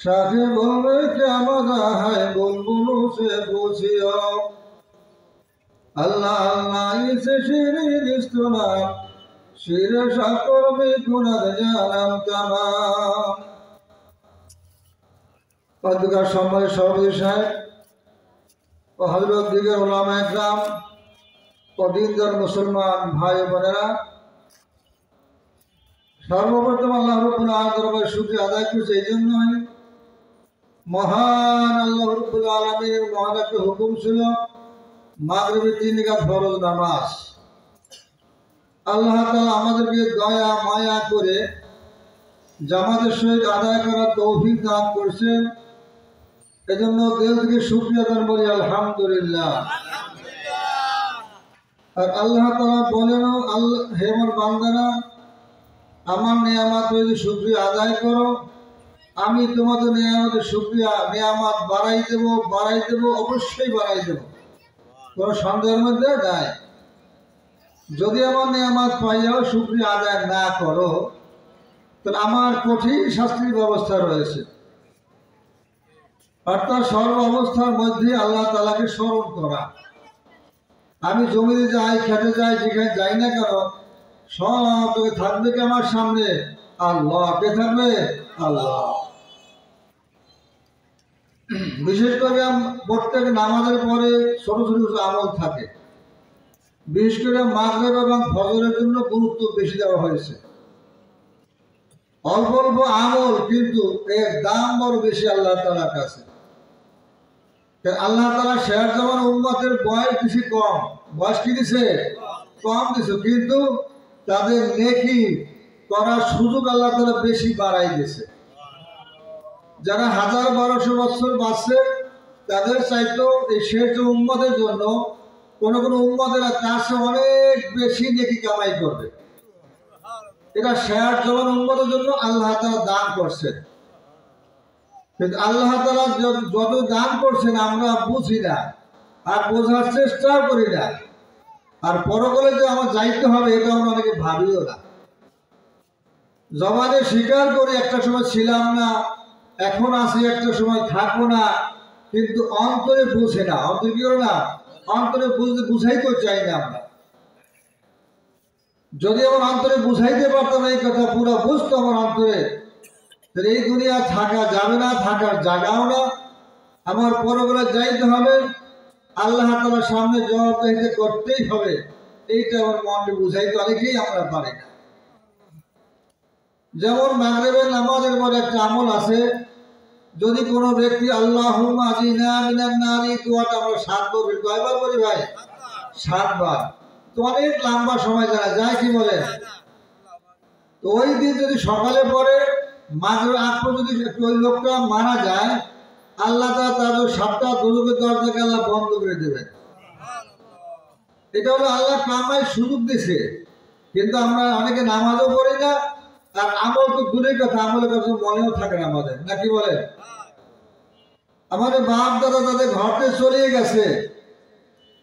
साथे बोले क्या मजा है बुलबुलों से पूछियो अल्लाह अल्लाह इसे शीरी रिश्तुना शीरे शाकर भी गुनद जानम तमाम पदका समय सभी साहेब ও হযরত দিগের উলামায়ে কেরাম ও দিনদার মুসলমান ভাই বোনেরা সর্বপ্রথম আল্লাহ রাব্বুল আলামিনের দরবারে শুকরিয়া আদায় করছি এই জন্যই মহান আল্লাহ রাব্বুল আলামিনের মহান একটা হুকুম ছিল মাগরিবের 3 রাকাত ফরজ নামাজ আল্লাহ তাআলা আমাদেরকে দয়া মায়া করে জামাতের সহিত আদায় করার তৌফিক দান করেছেন এজন্য দিল থেকে শুকরিয়া আদায় করি আলহামদুলিল্লাহ আর আল্লাহ তাআলা বলেন আল্লাহ হে আমার বান্দারা আমার নিয়ামত যদি শুকরিয়া আদায় করো আমি তোমাদের নিয়ামতের শুকরিয়া নিয়ামত বাড়াই দেব অবশ্যই বাড়াই দেব কোনো সন্দেহের মধ্যে নাই যদি আমার নিয়ামত পাইয়াও শুকরিয়া আদায় না করো তাহলে আমার কঠিন শাস্তির ব্যবস্থা রয়েছে অর্থাৎ সর্ব অবস্থার মধ্যে আল্লাহ তাআলাকে স্মরণ করা আমি জমিতে যাই খেতে যাই যেখানে যাই না কেন সব থাকবে কি আমার সামনে আল্লাহ কে থাকবে আল্লাহ বিশেষ করে প্রত্যেক নামাজের পরে ছোট ছোট আমল থাকে বিশেষ করে মাগরিব এবং ফজরের জন্য গুরুত্ব বেশি দেওয়া হয়েছে অল্প অল্প আমল কিন্তু এর দাম বড় বেশি আল্লাহ তাআলার কাছে আল্লাহ তাআলা শেষ জামানার উম্মতের বয়স বেশি কম বয়স কি দিছে কম দিছে কিন্তু তাদের নেকি করার সুযোগ আল্লাহ তাআলা বেশি বাড়াই দিয়েছে যারা 1000-1200 বছর বাঁচছে তাদের চাইতো এই শেষ উম্মতের জন্য কোন কোন উম্মতেরা তার চেয়ে অনেক বেশি নেকি কামাই করবে এটা শেষ জামানার উম্মতের জন্য আল্লাহ তাআলা দান করছেন কিন্তু আল্লাহ তাআলা যত দান করছেন আমরা বুঝি না আর বোঝার চেষ্টাও করি না আর পরকালে যে আমার যাইতে হবে এটা আমরা অনেকে ভাবিও না জবানে স্বীকার করি একটা সময় ছিলাম না এখন আছি একটা সময় থাকবো না কিন্তু অন্তরে বুঝে না অন্তরে কি করে না অন্তরে বুঝাইতে চাই না আমরা যদি আমার অন্তরে বুঝাইতে পারতাম এই কথা পুরো বুঝতো আমার অন্তরে তাহলে এই দুনিয়া থাকা যাবে না থাকার জায়গাও না আমার পরকালে যাইতে হবে আল্লাহ তাআলার সামনে জবাবদিহি করতেই হবে এইটা আমার মনে বুঝাইতে অনেকেই আমরা পারি না যেমন মাগরিবের নামাজের পরে একটা আমল আছে যদি কোনো ব্যক্তি আল্লাহুম্মা আজিনা মিনান নারি দোয়াটা আমরা 7 বার কয়বার বলি ভাই 7 বার তো অনেক লম্বা সময় যায় কি বলে তো ওই দিন যদি সকালে পরে মাগরিব আগ পর্যন্ত যদি ওই লোকটা মারা যায় আল্লাহ তাআলা তার 7টা দুজকের দরজাকে আল্লাহ বন্ধ করে দেবেন এটা হলো আল্লাহ কামাই সুযোগ দিয়েছে কিন্তু আমরা অনেকে নামাজও পড়ি না আর আমল তো দূরের কথা আমলের কথা মনেও থাকে না আমাদের নাকি বলে আমাদের বাপ দাদা তাদের ঘরতে চলে গেছে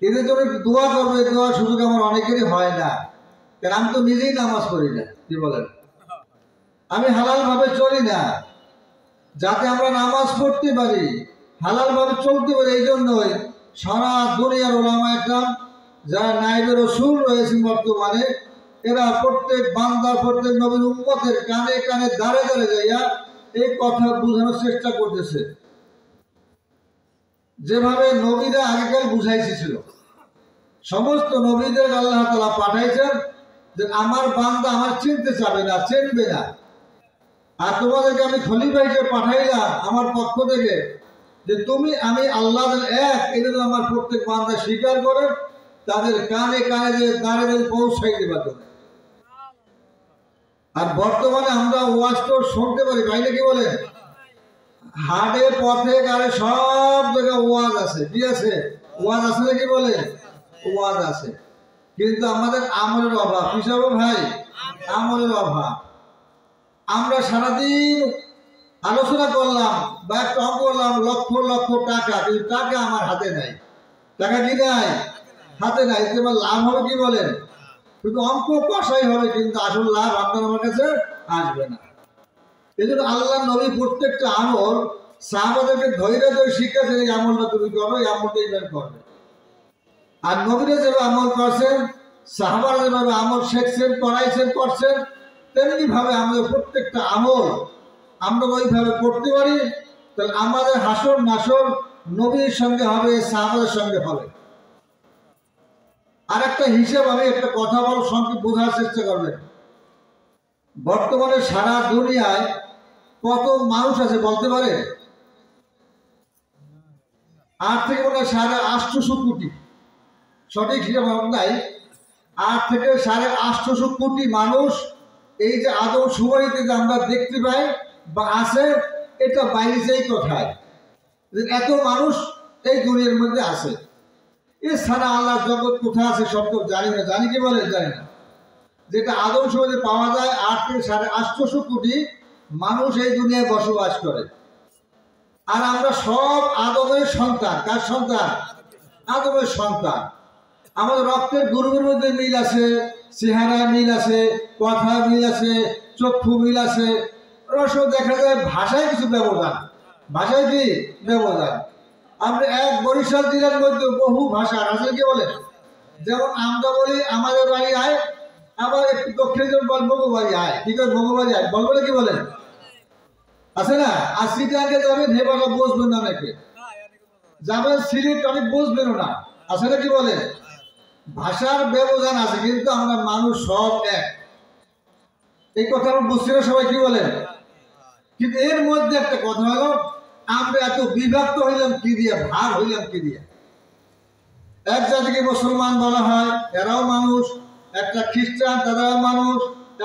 এদের জন্য দোয়া করবে দোয়া সুযোগ আমার অনেকেরই হয় না কারণ আমি তো নিজেই নামাজ পড়ি না কি বলেন আমি হালাল ভাবে চলি না যাতে আমরা নামাজ পড়তে পারি হালাল ভাবে চলতে পারি এই জন্যই সারা দুনিয়ার উলামায়ে কেরাম যারা নায়েবে রাসূল রয়েছেন বর্তমানে এরা প্রত্যেক বান্দা প্রত্যেক নবীর উম্মতের কানে কানে দাঁড়ে দাঁড়ে যাইয়া এই কথা বোঝানোর চেষ্টা করতেছে যেভাবে নবীরা আগেকাল বুঝাইছিল সমস্ত নবীদের আল্লাহ তাআলা পাঠাইছেন যে আমার বান্দা আমার চিনতে চাবে না চিনবে না আর তোমাদেরকে আমি খলিফা হিসেবে পাঠাইলাম আমার পক্ষ থেকে যে তুমি আমি আল্লাহর এক এটা আমার প্রত্যেক বান্দা স্বীকার করে তাদের কানে কানে যে দাঁড়ে পৌঁছাই দেবা তুমি আর বর্তমানে আমরা ওয়াজ তো শুনতে পারি ভাইলে কি বলে হাটে পথে গাড়ি সব জায়গায় ওয়াজ আছে কি আছে ওয়াজ আছে নাকি বলে ওয়াজ আছে কিন্তু আমাদের আমলের অভাব হিসাবে ভাই আমলের অভাব আমরা সারাদিন আলোচনা করলাম বা একটা অঙ্ক করলাম লক্ষ লক্ষ টাকা কিন্তু টাকা আমার হাতে নাই টাকা কি নাই হাতে নাই এতে আমার লাভ হবে কি বলেন শুধু অঙ্ক কষাই হবে কিন্তু আসল লাভ আপনার আমার কাছে আসবে না এই জন্য আল্লাহ নবী প্রত্যেকটা আমল সাহাবাদেরকে ধৈর্য ধরে শিক্ষাছে, এই আমলটা তুমি করো, এই আমলটা এইভাবে করবে। আর নবীরা যেভাবে আমল করছেন, সাহাবারা যেভাবে আমল শিখছেন, করাইছেন, করছেন, তেমনি ভাবে আমাদের প্রত্যেকটা আমল আমরা ওইভাবে করতে পারি, তাহলে আমাদের হাসর নাসর নবীর সঙ্গে হবে, সাহাবাদের সঙ্গে হবে। আর একটা হিসাব, আমি একটা কথা বল সংক্ষেপ বোঝার চেষ্টা করবেন। বর্তমানে সারা দুনিয়ায় কত মানুষ আছে বলতে পারে? 8 থেকে মনে হয় 850 কোটি, সঠিক হিসাব নাই। 8 থেকে 850 কোটি মানুষ এই যে আদম শুমারিতে যে আমরা দেখতে পাই বা আছে, এটা বাইরেই কোথায় এত মানুষ এই দুনিয়ার মধ্যে আছে। এছাড়া আল্লাহ জগৎ কোথায় আছে সব তো জানি না, জানি কি বলে জানি না। যেটা আদম শুমারিতে পাওয়া যায় 8 থেকে 850 কোটি মানুষ এই দুনিয়ায় বসবাস করে। আর আমরা সব আদমের সন্তান। কার সন্তান? আদমের সন্তান। আমাদের রক্তের গ্রুপের মধ্যে মিল আছে, চেহারা মিল আছে, কথা মিল আছে, চক্ষু মিল আছে, রস দেখা যায়। ভাষায় কিছু ব্যবধান, ভাষায় কি ব্যবধান। আমরা এক বরিশাল জেলার মধ্যে বহু ভাষা আছে, কি বলে? যেমন আমরা বলি আমাদের বাড়ি আয়, আবার একটু দক্ষিণ বল বগু বাড়ি আয়, ঠিক আছে, বগু বাড়ি আয় বলবো কি বলেন? আছে না? আর সিটাকে যাবেন হে বাবা বুঝবেন না, অনেকে যাবেন সিলেট অনেক বুঝবেন না, আছে না কি বলে? ভাষার ব্যবধান আছে, কিন্তু আমরা মানুষ সব এক। এই কথা আমরা বুঝছি না সবাই, কি বলেন? কিন্তু এর মধ্যে একটা কথা হলো, আমরা এত বিভক্ত হইলাম কি দিয়ে, ভাগ হইলাম কি দিয়ে? এক জাতিকে মুসলমান বলা হয়, এরাও মানুষ। একটা খ্রিস্টান, তারাও মানুষ।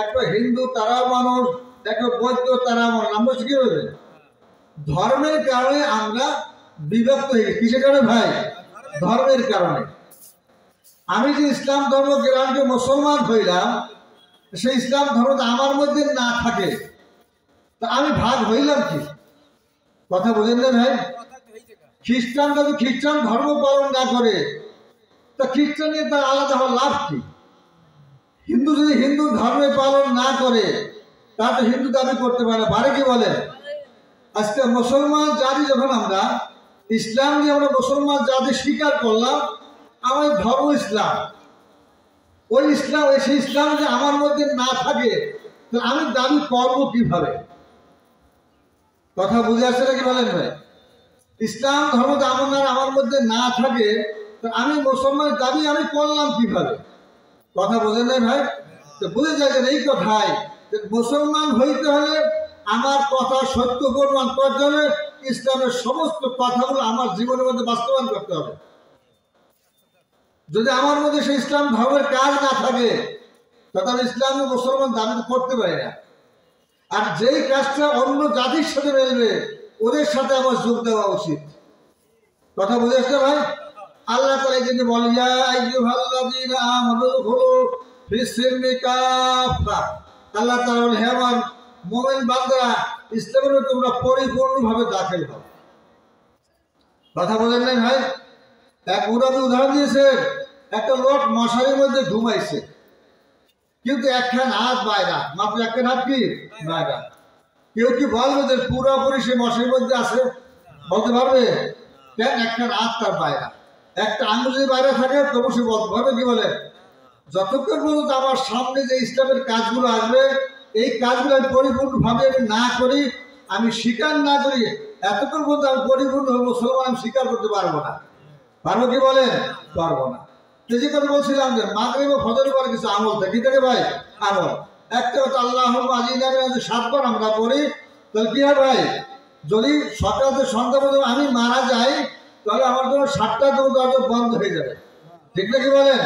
একটা হিন্দু, তারাও মানুষ। একটা বৌদ্ধ, তারাও মানুষ। আমরা কি হবে? ধর্মের কারণে আমরা বিভক্ত হয়ে গেছি। কিসের কারণে ভাই? ধর্মের কারণে। আমি যে ইসলাম ধর্ম গ্রহণকে মুসলমান হইলাম, সেই ইসলাম ধর্ম আমার মধ্যে না থাকে, তা আমি ভাগ হইলাম কি? কথা বুঝেন না ভাই? খ্রিস্টান যদি খ্রিস্টান ধর্ম পালন না করে, তা খ্রিস্টান নিয়ে তার আলাদা হওয়ার লাভ কি? হিন্দু যদি হিন্দু ধর্মে পালন না করে, তা তো হিন্দু দাবি করতে পারে, পারে কি বলে? আজকে মুসলমান জাতি যখন আমরা ইসলাম নিয়ে আমরা মুসলমান জাতি স্বীকার করলাম, আমার ধর্ম ইসলাম, ওই ইসলাম, সেই ইসলাম যে আমার মধ্যে না থাকে, তো আমি দাবি করবো কিভাবে? কথা বুঝে আসছে নাকি বলেন ভাই? ইসলাম ধর্ম আমার মধ্যে না থাকে, তো আমি মুসলমান দাবি আমি করলাম কিভাবে? কথা বোঝেন নাই ভাই? তো বুঝে যায় এই কথায়, মুসলমান হইতে হলে আমার কথা সত্য প্রমাণ করতে হলে ইসলামের সমস্ত কথাগুলো আমার জীবনের মধ্যে বাস্তবায়ন করতে হবে। যদি আমার মধ্যে সেই ইসলাম ধর্মের কাজ না থাকে, তাহলে ইসলামে মুসলমান দাবি করতে পারে না। আর যেই কাজটা অন্য জাতির সাথে মিলবে, ওদের সাথে আমার যোগ দেওয়া উচিত। কথা বুঝে আসছে ভাই? আল্লাহ তাআলা এই জন্য বলেন, ইয়া আইয়ুহাল্লাযীনা আমানু দুখুলু ফিস-সিলমি কাফা। আল্লাহ তাআলা বলেন, হে আমার মুমিন বান্দারা, ইসলামে তোমরা পরিপূর্ণভাবে দাখিল হও। কথা বলেন নাই ভাই? এক উদাহরণ দিয়েছে, একটা লোক মশারির মধ্যে ঘুমাইছে, কিন্তু একখান হাত বাইরা, মাত্র একখান হাত কি বাইরা। কেউ কি বলবে যে পুরোপুরি সে মশারির মধ্যে আছে? বলতে পারবে? কেন? একখান হাত তার বাইরা, একটা আঙুল যদি বাইরে থাকে তবু সে বলতে পারবে। কি বলে? যতক্ষণ পর্যন্ত আমার সামনে যে ইসলামের কাজগুলো আসবে, এই কাজগুলো আমি পরিপূর্ণভাবে আমি না করি, আমি স্বীকার না করি, এতক্ষণ পর্যন্ত আমি পরিপূর্ণ মুসলমান আমি স্বীকার করতে পারবো না। পারবো কি বলেন? পারবো না। যে কথা বলছিলাম যে মাগরিব ও ফজরের পরে কিছু আমল থাকে, কি থাকে ভাই? আমল। একটা হচ্ছে আল্লাহুম্মা আজিনা 7বার আমরা করি, তাহলে কি হয় ভাই? যদি সকাল থেকে সন্ধ্যা পর্যন্ত আমি মারা যাই, তাহলে আমার জন্য 7টা দরজা বন্ধ হয়ে যাবে। ঠিক না কি বলেন?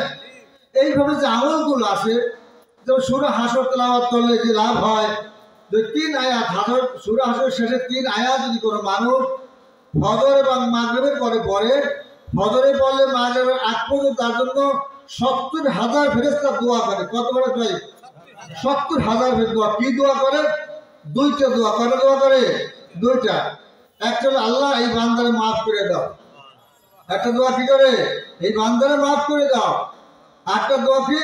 এইভাবে যে আমলগুলো আছে, যেমন সূরা হাসর তেলাওয়াত করলে যে লাভ হয়, যে 3 আয়াত হাসর, সূরা হাসরের শেষে 3 আয়াত যদি কোনো মানুষ ফজর এবং মাগরিবের পরে পড়ে, ফজরে পড়লে মাগরিবের আগ পর্যন্ত তার জন্য 70,000 ফেরেশতা দোয়া করে। কত বড় ভাই? 70,000 দোয়া। কি দোয়া করে? 2টা দোয়া করে। দোয়া করে 2টা। একটা হলো, আল্লাহ এই বান্দারে মাফ করে দাও। একটা দোয়া কি করে? এই বান্দারে মাফ করে দাও। আরেকটা দোয়া কি?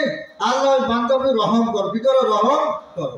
আল্লাহ বান্দাকে রহম করো। কি করো? রহম করো।